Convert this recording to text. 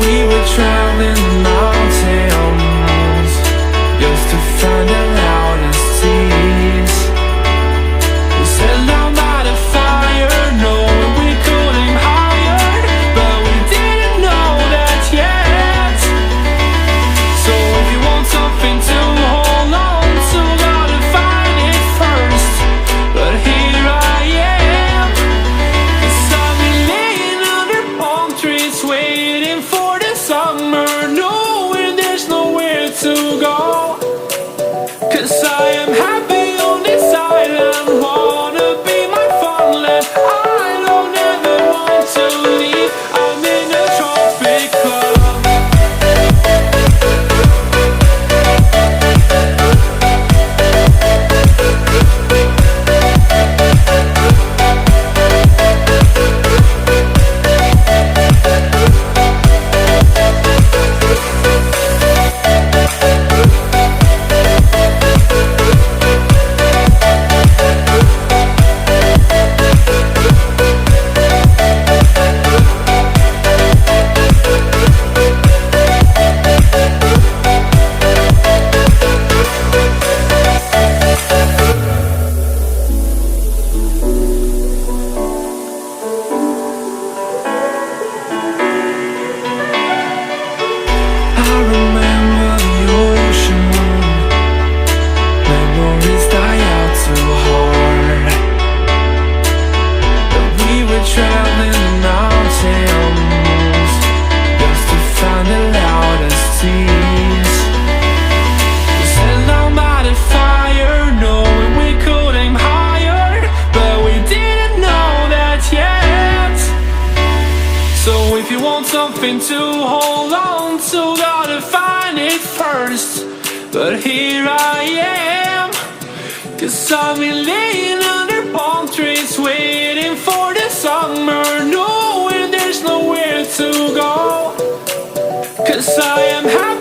We were traveling the mountains just to find the loudest seas. We sat down by the fire, knowing we could aim higher, but we didn't know that yet. So if you want something to hold on to, gotta find it first. But here I am, 'cause I've been laying under palm trees waiting for the summer, knowing there's nowhere to go. 'Cause I am happy on this island, wanna be my farmland. I don't ever want to leave, I'm in a tropic club. I remember the ocean, memories die out too hard. But we were traveling the mountains just to find the loudest seas. We sat down by the fire, knowing we could aim higher, but we didn't know that yet. So if you want something to hold on to, gotta find it first. But here I am, 'cause I've been laying under palm trees waiting for the summer, knowing there's nowhere to go. 'Cause I am happy